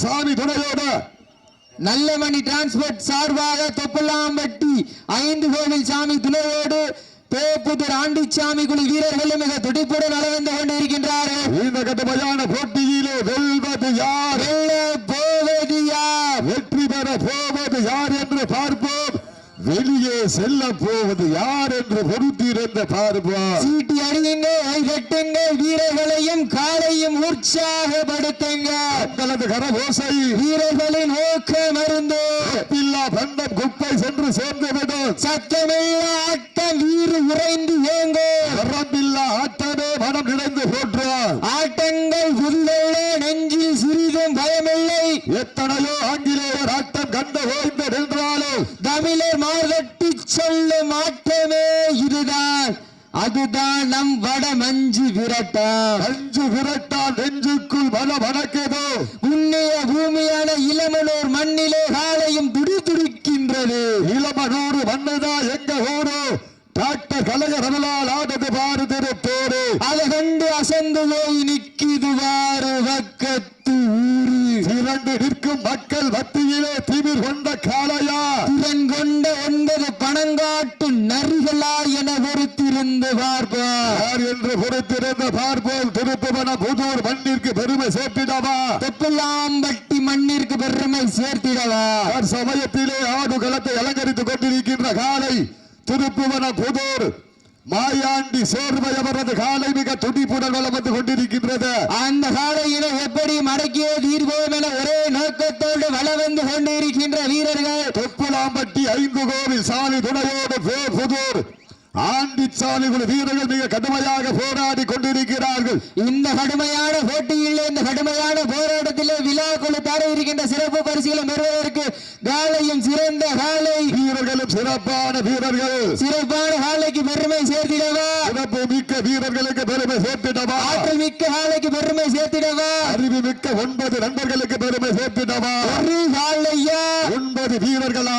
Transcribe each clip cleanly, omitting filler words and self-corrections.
கோவில் சாமி துணையோடு நல்லமணி டிரான்ஸ்போர்ட் சார்பாக தொப்பலாம்பட்டி 5 கோவில் சாமி துணையோடு பேப்புதூர் ஆண்டிச்சாமி குழு வீரர்களும் மிக துடிப்புடன் வளர்ந்து கொண்டிருக்கின்றார்கள். இந்த கடுமையான போட்டியிலே வெல்வது யார், போவது யார், வெற்றி பெற போவது யார் என்று பார்ப்போம். வெளியே செல்ல போவது யார் என்று பொறுத்திருந்த பார்ப்போம். சீட்டி அடியுங்க, கட்டுங்க, வீரர்களையும் காலையும் உற்சாகப்படுத்துங்க. தங்களது கரகோசை வீரர்களின் ஊக்கம் மருந்து பந்தம் குப்பை சென்று சேர்ந்துவிடும். சத்தமில்லா ஆட்டம் வீறு உறைந்து ஏங்கோ. வரம்பில்லா ஆட்டமே மனம் நிறைந்து போற்றார். ஆட்டங்கள் புதிதல்ல, நெஞ்சில் சிறிதும் பயமில்லை. எத்தனையோ ஆங்கிலேயர் ஆட்டம் கண்டு ஓய்ந்து நின்றாலும் தமிழர் மார்கட்டி சொல்லும் ஆட்டமே இதுதான். அதுதான் நம் வட மஞ்சு விரட்டா. மஞ்சு விரட்டா நெஞ்சுக்குள் மன வணக்கதோ. உன்னைய பூமியான இளமனூர் மண்ணிலே காலையும் துடிதுடிக்கின்றது. இளமனூர் மண்ணுதான் எங்க ஊரு. டாக்டர் கலைஞர் அவர்களால் ஆனது பாரு திருப்போரு. அதை கண்டு அசந்து போய் நிற்கிதுவாறு பக்கத்து ஊரு. திரண்டு நிற்கும் மக்கள் மத்தியிலே திமிர் கொண்ட காளையா, திறன் கொண்ட 9 பணங்காட்டு நரிகளா என பொறுத்திருந்து பார்ப்போம் என்று பொறுத்திருந்து பார்ப்போம். திருப்புவன புதூர் மண்ணிற்கு பெருமை சேர்த்திடவா, தொப்பலாம்பட்டி மண்ணிற்கு பெருமை சேர்த்திடவா. சமயத்திலே ஆடு களத்தை அலங்கரித்துக் கொண்டிருக்கின்ற காலை திருப்புவன புதூர் மாயாண்டி சேர்வை அவரது காலை மிக துடிப்புடன் வளம் வந்து கொண்டிருக்கின்றது. அந்த காலையினை எப்படி மடக்கியே தீர்வோம் என ஒரே நோக்கத்தோடு வளம் வந்து கொண்டிருக்கின்ற வீரர்கள் தொப்புலாம்பட்டி 5 கோவில் சாமி துணையோடு புதூர் ஆண்டிச்சாமி குழு வீரர்கள் மிக கடுமையாக போராடி கொண்டிருக்கிறார்கள். இந்த கடுமையான போட்டியில், இந்த கடுமையான போராட்டத்திலே விழா குழு தர இருக்கின்ற சிறப்பு பரிசுகளை பெறுவதற்கு காலையும் சிறந்த காலை வீரர்களும் சிறப்பான வீரர்கள். சிறப்பான காலைக்கு பெருமை சேர்த்திடவா, சிறப்பு மிக்க வீரர்களுக்கு பெருமை சேர்த்திடவா, ஆற்றல் மிக்க காலைக்கு பெருமை சேர்த்திடவா, அறிவு மிக்க 9 நண்பர்களுக்கு பெருமை சேர்த்திடவா. ஒரு காலையா 9 வீரர்களா,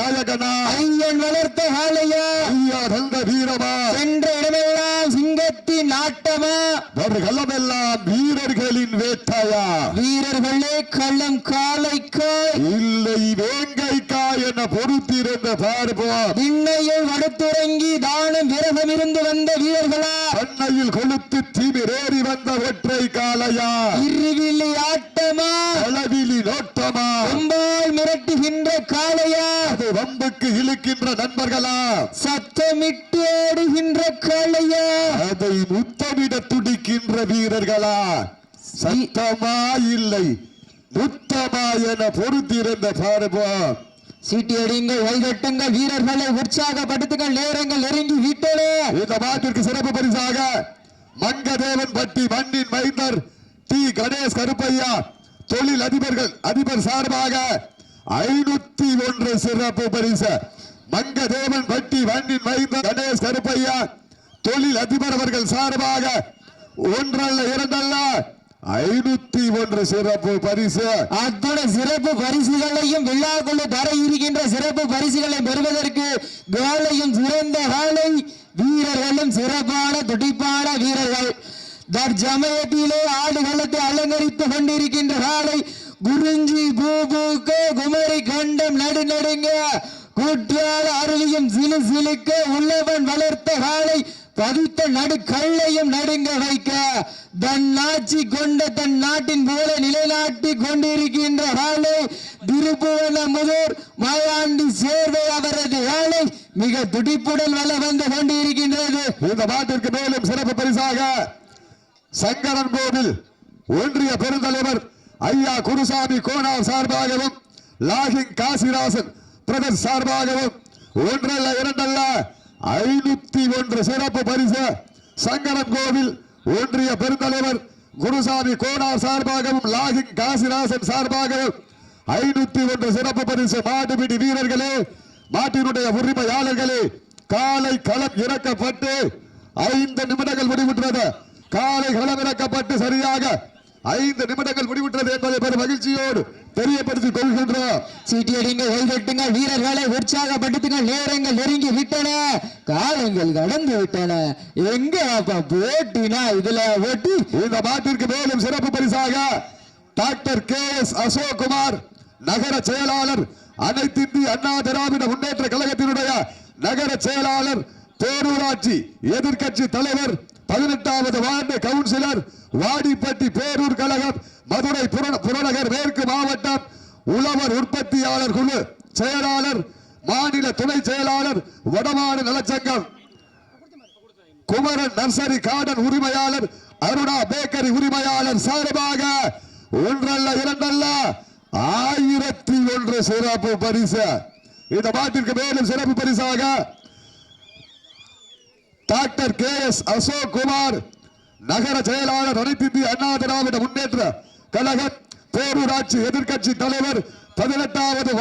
நாயகனா, ஐயன் வளர்த்த காலையா, ஐயா தந்த வீரமா, சென்ற இடமெல்லாம் சிங்கத்தின் ஆட்டமா, களமெல்லாம் வீரர்களின் வேட்டையா. வீரர்களே களம் காலைக்கா இல்லை வேங்கைக்கா என பொறுத்திருந்த பார்ப்போம். திண்ணையில் வடுத்துறங்கி தானும் விரதம் இருந்து வந்த வீரர்களா, அண்ணையில் கொளுத்து திமிரேறி வந்த ஒற்றை காளையா, இருவிழி ஆட்டமா, அளவிலி நோட்டமா, கொம்பால் மிரட்டுகின்ற காளையா, அது வம்புக்கு இழுக்கின்ற நண்பர்களா, சத்தமிட்டு ஆடுகின்ற காளையா, அதை முத்தமிட துடிக்கின்ற வீரர்களா, சத்தமா இல்லை முத்தமா என பொறுத்திருந்த பார்ப்போம். சீட்டி அடிங்க, வைகட்டுங்க, வீரர்களை உற்சாகப்படுத்துங்கள். நேரங்கள் நெருங்கி விட்டன. இந்த மாட்டிற்கு சிறப்பு பரிசாக மங்கதேவன் பட்டி மண்ணின் மைந்தர் டி கணேஷ் கருப்பையா தொழில் அதிபர் சார்பாக 501 சிறப்பு பரிசு. மங்கதேவன் பட்டி மண்ணின் மைந்தர் கணேஷ் கருப்பையா தொழில் அதிபர் அவர்கள் சார்பாக 1 அல்ல 2 அல்ல 501 சிறப்பு பரிசு. அத்துடன் சிறப்பு பரிசுகளையும் விழாக்குழு தர இருக்கின்ற சிறப்பு பரிசுகளை பெறுவதற்கு காலையும் சிறந்த காலை வீரர்களும் சிறப்பான துடிப்பான வீரர்கள். தற்சமயத்திலே ஆடுகளத்தை அலங்கரித்துக் கொண்டிருக்கின்ற காலை குறிஞ்சி பூபூக்க குமரி கண்டம் நடுநடுங்க குற்றால அருவியும் சிலு சிலுக்க உள்ளவன் வளர்த்த காலை பதித்த நடுக்கல்லையும் நடுங்க வைக்க தன்னாட்சி கொண்ட தன் நாட்டின் போல நிலைநாட்டி கொண்டிருக்கின்ற காலை திருப்புவன முதூர் மாயாண்டி சேர்வை அவரது காலை மிக துடிப்புடன் வள வந்து கொண்டிருக்கின்றது. இந்த மாட்டிற்கு மேலும் சிறப்பு பரிசாக சங்கரன் கோவில் ஒன்றிய பெருந்தலைவர் ஐயா குருசாமி கோனார் சார்பாகவும் லாகிங் காசிராசன் பிரதர் சார்பாகவும் 1 அல்ல 2 அல்ல 501 சிறப்பு பரிசு. சங்கரன் கோவில் ஒன்றிய பெருந்தலைவர் குருசாமி கோனார் சார்பாகவும் லாகிங் காசிராசன் சார்பாகவும் 501 சிறப்பு பரிசு. மாட்டுப்பிடி வீரர்களே, மாட்டினுடைய உரிமையாளர்களே, காலை களம் இறக்கப்பட்டு 5 நிமிடங்கள் முடிவுற்றது. காலை களம் இறக்கப்பட்டு சரியாக 5 நிமிடங்கள் முடிவுற்றது என்பதை பெரும் மகிழ்ச்சியோடு தெரியப்படுத்திக் கொள்கின்றோம். சீட்டியடிங்க, கைதட்டுங்க, வீரர்களை உற்சாகப்படுத்துங்க. நேரங்கள் நெருங்கி விட்டன, காலங்கள் கடந்து விட்டன. எங்க போட்டினா இதுல ஓட்டி இந்த மாட்டிற்கு மேலும் சிறப்பு பரிசாக டாக்டர் KS அசோக்குமார் நகர செயலாளர் அனைத்து இந்திய அண்ணா திராவிட முன்னேற்ற கழகத்தினுடைய நகர செயலாளர் பேரூராட்சி எதிர்க்கட்சி தலைவர் 18வது வார்டு கவுன்சிலர் வாடிப்பட்டி பேரூர் கழகம் மதுரை புறநகர் மேற்கு மாவட்டம் உழவர் உற்பத்தியாளர் குழு செயலாளர் மாநில துணை செயலாளர் வடமாடு நலச்சங்கம் குமரன் நர்சரி கார்டன் உரிமையாளர் அருணா பேக்கரி உரிமையாளர் சார்பாக ஒன்றல்ல இரண்டல்ல 1001 சிறப்பு பரிசு. இந்த மாட்டிற்கு மேலும் சிறப்பு பரிசாக டாக்டர் KS அசோக்குமார் நகர செயலாளர் அனைத்து இந்திய அண்ணா திராவிட முன்னேற்ற கழகம் பேரூராட்சி எதிர்க்கட்சி தலைவர் 18வது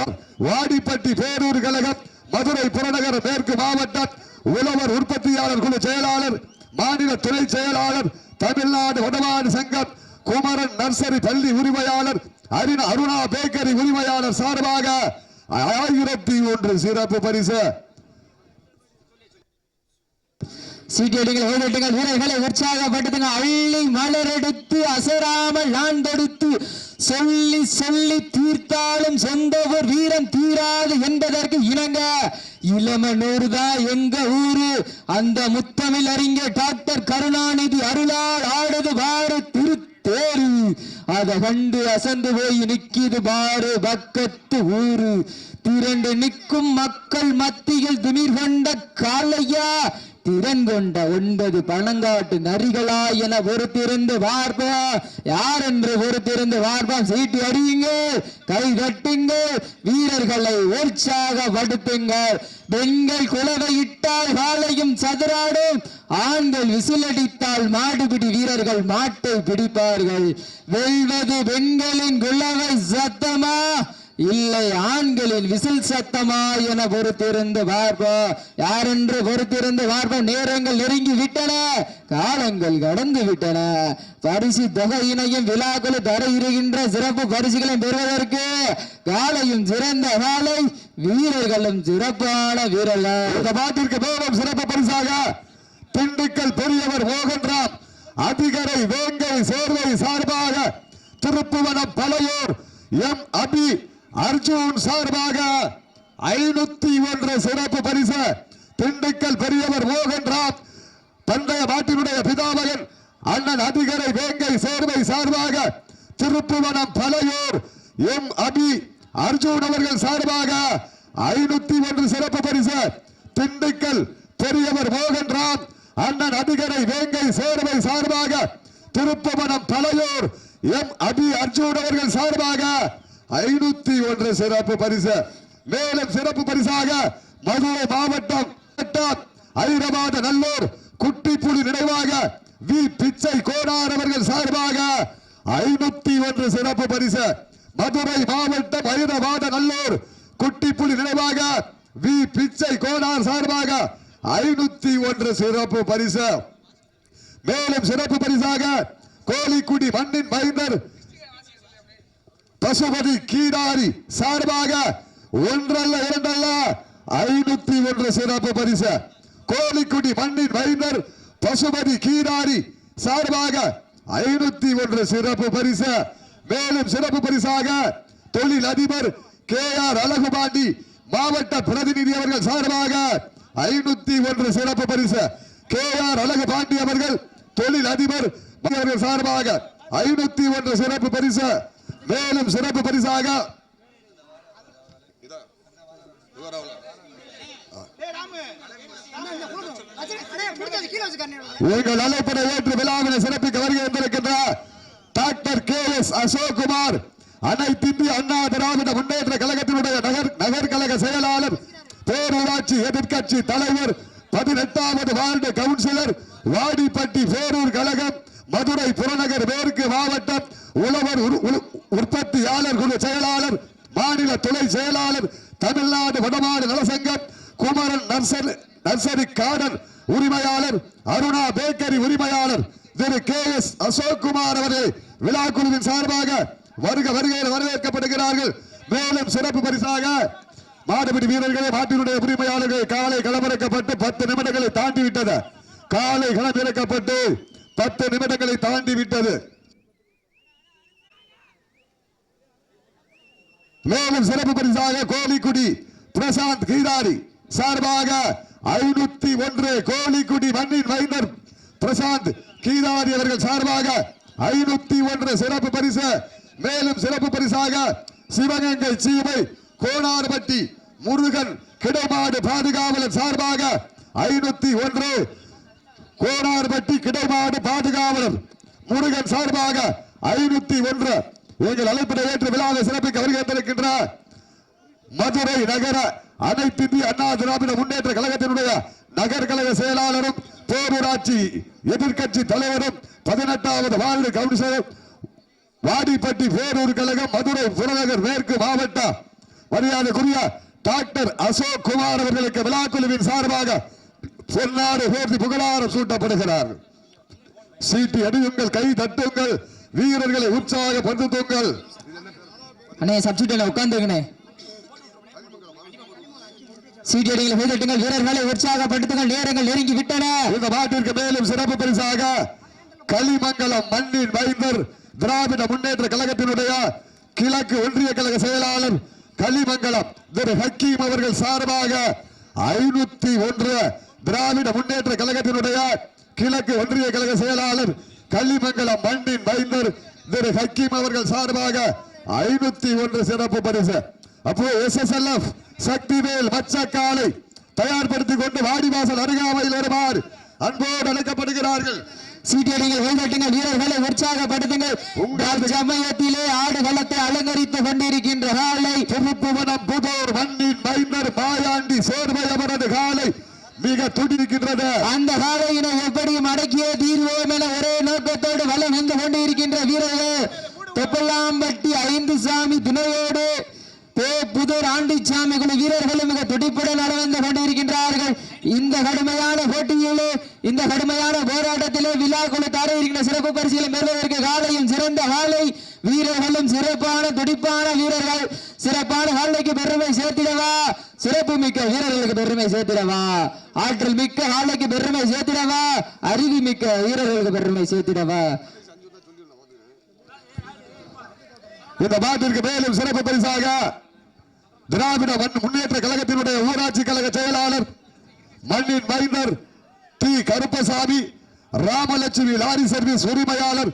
வாடிப்பட்டி பேரூர் கழகம் மதுரை புறநகர் மேற்கு மாவட்டம் உழவர் உற்பத்தியாளர் குழு செயலாளர் மாநில துணை செயலாளர் தமிழ்நாடு வடமாடு சங்கம் குமரன் நர்சரி பள்ளி உரிமையாளர் அருணா பேக்கரி உரிமையாளர் சார்பாக 1001 சிறப்பு பரிசு. சீட்டியடிகள் ஓடிட்டுங்கள் வீரர்களை உற்சாகப்படுத்துங்க. அள்ளி மலரெடுத்து அசராமல் நான் தொடுத்து சொல்லி சொல்லி தீர்த்தாலும் சொந்த ஊர் வீரம் தீராது என்பதற்கு இணங்க இளமனூர் தான் எங்க ஊரு. அந்த முத்தமிழ் அறிஞர் டாக்டர் கருணாநிதி அருளால் ஆடுது பாரு திருத்தேரு. அதை கண்டு அசந்து போய் நிக்கிது பாரு பக்கத்து ஊரு. திரண்டு நிற்கும் மக்கள் மத்தியில் திமிர் கொண்ட காலையா திறன் கொண்ட 9 பணங்காட்டு நரிகளா என பொறுத்திருந்து பார்ப்பா. யார் என்று பொறுத்திருந்து பார்ப்பா. சீட்டி அடியுங்க, கை தட்டுங்க, வீரர்களை உற்சாகப்படுத்துங்கள். பெண்கள் குலவையிட்டால் காலையும் சதுராடும், ஆண்கள் விசிலடித்தால் மாடுபிடி வீரர்கள் மாட்டை பிடிப்பார்கள். வெல்வது பெண்களின் குலவை சத்தமா இல்லை ஆண்களின் விசில் சத்தமா என பொறுத்திருந்து பார்ப்போம். யார் என்று பொறுத்திருந்து பார்ப்போம். நேரங்கள் நெருங்கி விட்டன, காலங்கள் கடந்து விட்டன. பரிசு தொகையினையும் விழாக்கள் தர இருக்கின்ற சிறப்பு பரிசுகளை பெறுவதற்கு காலையும் சிறந்த காலை, வீரர்களும் சிறப்பான வீரர்கள். இந்த பாட்டிற்கு மேலும் சிறப்பு பரிசாக திண்டுக்கல் பெரியவர் மோகன்ராம் அதிகரை வேங்கை சேர்வை சார்பாக திருப்புவனம் பழையூர் எம் அபி அர்ஜுன் சார்பாக 501 சிறப்பு பரிசு. திண்டுக்கல் பெரியவர் மோகன்ராம் பண்டைய மாட்டினுடைய பிதாமகன் அண்ணன் அதிகரை வேங்கை சேர்வை சார்பாக திருப்புவனம் பழையூர் எம் அபி அர்ஜுன் அவர்கள் சார்பாக 501 சிறப்பு பரிசு. திண்டுக்கல் பெரியவர் மோகன்ராம் அண்ணன் அதிகரை வேங்கை சேர்வை சார்பாக திருப்புவனம் பழையூர் எம் அபி அர்ஜுன் அவர்கள் சார்பாக 501 சிறப்பு பரிசு. மேலும் சிறப்பு பரிசாக மதுரை மாவட்டம் ஐரபாத நல்லூர் குட்டிப்புலி நினைவாக வி பிச்சை கோனார் அவர்கள் சார்பாக 501 சிறப்பு பரிசு. மதுரை மாவட்டம் ஐரபாத நல்லூர் குட்டிப்புலி நினைவாக வி பிச்சை கோனார் சார்பாக 501 சிறப்பு பரிசு. மேலும் சிறப்பு பரிசாக கோழிக்குடி மண்ணின் மைந்தர் பசுபதி கீடாரி சார்பாக ஒன்றல்ல இரண்டல்ல 501 சிறப்பு பரிசு. கோழிக்குடி மண்ணின் மைந்தர் பசுபதி கீடாரி சார்பாக 501 சிறப்பு பரிசு. மேலும் சிறப்பு பரிசாக தொழில் அதிபர் KR அழகுபாண்டி மாவட்ட பிரதிநிதி அவர்கள் சார்பாக 501 சிறப்பு பரிசு. KR அழகுபாண்டி அவர்கள் தொழில் அதிபர் சார்பாக 501 சிறப்பு பரிசு. மேலும் சிறப்பு பரிசாக உங்கள் அழைப்பதை ஏற்று விழாவினை சிறப்பிக்க வருகை வந்திருக்கின்ற டாக்டர் KS அசோக்குமார் அனைத்து இந்திய அண்ணா திராவிட முன்னேற்ற கழகத்தினுடைய நகர் கழக செயலாளர் பேரூராட்சி எதிர்க்கட்சி தலைவர் 18வது வார்டு கவுன்சிலர் வாடிப்பட்டி பேரூர் கழகம் மதுரை புறநகர் மேற்கு மாவட்டம் உழவர் உற்பத்தியாளர் குழு செயலாளர் மாநில துணை செயலாளர் தமிழ்நாடு வடமாடு நலசங்கம் குமரன் நர்சரி கார்டன் உரிமையாளர் அருணா பேக்கரி உரிமையாளர் திரு KS அசோக்குமார் அவர்கள் விழா குழுவின் சார்பாக வருகையில் வரவேற்கப்படுகிறார்கள். மேலும் சிறப்பு பரிசாக மாடுபிடி வீரர்களே மாட்டினுடைய உரிமையாளர்கள் காலை களமிறக்கப்பட்டு 10 நிமிடங்களை தாண்டி விட்டது. காலை களமிறக்கப்பட்டு 10 நிமிடங்களை தாண்டி விட்டது. மேலும் சிறப்பு பரிசாக கோழிக்குடி பிரசாந்த் கீதாரி சார்பாக 501 கோழிக்குடி மண்ணின் மைந்தர் பிரசாந்த் கீதாரி அவர்கள் சார்பாக 501 சிறப்பு பரிசு. மேலும் சிறப்பு பரிசாக சிவகங்கை சீமை கோணார்பட்டி முருகன் கிடைமாடு பாதுகாவலர் சார்பாக 501 கோணார்பட்டி கிடைமாடு பாதுகாவலர் முருகன் சார்பாக 501 எங்கள் அழைப்பினை ஏற்று விழாவை சிறப்பிக்க வருகின்ற மதுரை நகர அனைத்து இந்திய அண்ணா திராவிட முன்னேற்ற கழகத்தினுடைய நகர் கழக செயலாளரும் பேரூராட்சி எதிர்கட்சி தலைவரும் 18வது வார்டு கவுன்சிலரும் வாடிப்பட்டி பேரூர் கழகம் மதுரை புறநகர் மேற்கு மாவட்ட மரியாதைக்குரிய டாக்டர் அசோக் குமார் அவர்களுக்கு விழாக்குழுவின் சார்பாக பொன்னாடு போர்த்தி புகழாரம் சூட்டப்படுகிறார்கள். சீட்டி அடியுங்கள், கை தட்டுங்கள், வீரர்களை உற்சாகப்படுத்துங்கள். அண்ணே சப்ஸ்டியூட்ல உட்கார்ந்துங்கண்ணே. சீட்டி அடிகள் கைதட்டுங்கள், வீரர்களை உற்சாகப்படுத்துங்கள். நேரங்கள் நெருங்கி விட்டன. இந்த மாட்டிற்கு மேலும் சிறப்பு பரிசாக களிமங்கலம் மண்ணின் மைந்தர் திராவிட முன்னேற்ற கழகத்தினுடைய கிழக்கு ஒன்றிய கழக செயலாளர் களிமங்கலம் திரு ஹக்கீம் அவர்கள் சார்பாக 501 திராவிட முன்னேற்ற கழகத்தினுடைய கிழக்கு ஒன்றிய கழக செயலாளர் களிமங்கலம் மண்ணின் மைந்தர் திரு ஹக்கீம் அவர்கள் சார்பாக 501 சிறப்பு பரிசு. அப்போ SSLF சக்திவேல் மச்சக்காலை தயார்படுத்திக் கொண்டு வாடிவாசல் அருகாமையில் வருமாறு அன்போடு அழைக்கப்படுகிறார்கள். சீட்டியடிகள் கைதட்டுங்கள், வீரர்களை உற்சாகப்படுத்துங்கள். உங்கள் சமயத்திலே ஆடுகளத்தை அலங்கரித்துக் கொண்டிருக்கின்ற காலை திருப்புவனம் புதூர் மண்ணின் மைந்தர் மாயாண்டி சேர்வை அவரது காலை மிக துடிக்கின்றது. அந்த காலையினை எப்படியும் அடக்கிய தீர்வோம் என ஒரே நோக்கத்தோடு வலம் வந்து கொண்டிருக்கின்ற வீரர்கள் தொப்பலாம்பட்டி 5 சாமி துணையோடு புதூர் ஆண்டிச்சாமி குழு வீரர்களும் மிக துடிப்புடன் நடந்து கொண்டிருக்கின்றார்கள். இந்த கடுமையான போட்டியிலே, இந்த கடுமையான போராட்டத்திலே விழா குழு தர இருக்கின்ற சிறப்பு பரிசுகளை பெறுவதற்கு காலையும் சிறந்த காலை வீரர்களும் சிறப்பான துடிப்பான வீரர்கள் சிறப்பான காலைக்கு பெருமை சேர்த்திடவா, சிறப்பு மிக்க வீரர்களுக்கு பெருமை சேர்த்திடவா, ஆற்றல் மிக்க காலைக்கு பெருமை சேர்த்திடவா, அறிவு மிக்க வீரர்களுக்கு பெருமை சேர்த்திடவா. இந்த மாட்டிற்கு மேலும் சிறப்பு பரிசாக திராவிட முன்னேற்ற கழகத்தினுடைய ஊராட்சி கழக செயலாளர் மண்ணின் மைந்தர் T Karuppasamy Ramalakshmi lorry service உரிமையாளர்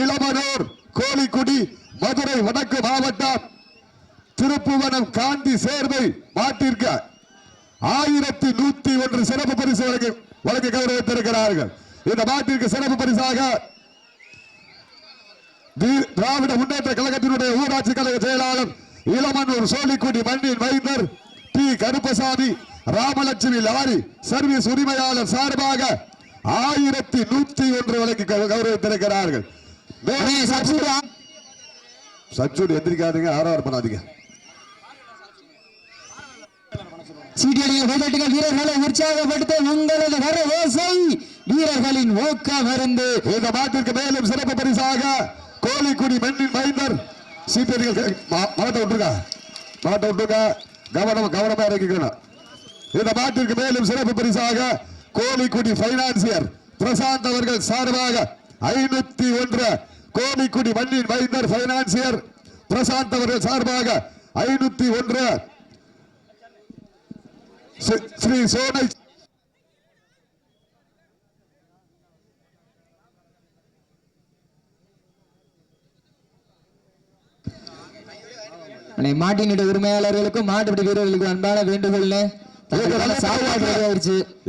இளமனூர் கோழிக்குடி மதுரை வடக்கு மாவட்டம் திருப்புவனம் காந்தி சேர்வை மாட்டிற்கு 1101 சிறப்பு பரிசு வழங்கி கௌரவித்திருக்கிறார்கள். இந்த மாட்டிற்கு சிறப்பு பரிசாக திராவிட முன்னேற்ற கழகத்தினுடைய ஊராட்சி கழக செயலாளர் இளமனூர் சோழிக்குடி மண்ணின் மைந்தர் T Karuppasamy Ramalakshmi lorry service உரிமையாளர் சார்பாக 1101 வழங்கி கௌரவித்திருக்கிறார்கள். சச்சூடு எந்திரிக்காதீங்க, ஆரவாரம் பண்ணாதீங்க. சீட்டியடிகள் வீரர்களை உற்சாகப்படுத்த உங்களது வர ஓசை வீரர்களின் ஊக்க மருந்து. இந்த மாட்டிற்கு மேலும் சிறப்பு பரிசாக கோழிக்குடி மண்ணின் மைந்தர் சீட்டியடிகள் மாவட்ட விட்டுருங்க, கவனமா இறக்கிக்கணும். இந்த மாட்டிற்கு மேலும் சிறப்பு பரிசாக கோழிக்குடி பைனான்சியர் பிரசாந்த் அவர்கள் சார்பாக 501 கோழிக்குடி மண்ணின் மைந்தர் பைனான்சியர் பிரசாந்த் அவர்கள் சார்பாக 501 ஸ்ரீ சோனை மாட்டினுடைய உரிமையாளர்களுக்கும் மாட்டுப்படி வீரர்களுக்கும் அன்பான வேண்டுகோள்.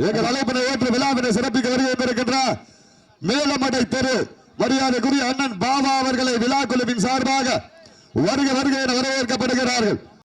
எங்கள் அழைப்பினை ஏற்று விழாவினை சிறப்பிக்க வருகின்ற மேலமடை தெரு மரியாதைக்குரிய அண்ணன் பாபா அவர்களை விழா குழுவின் சார்பாக வருக என வரவேற்கப்படுகிறார்கள்.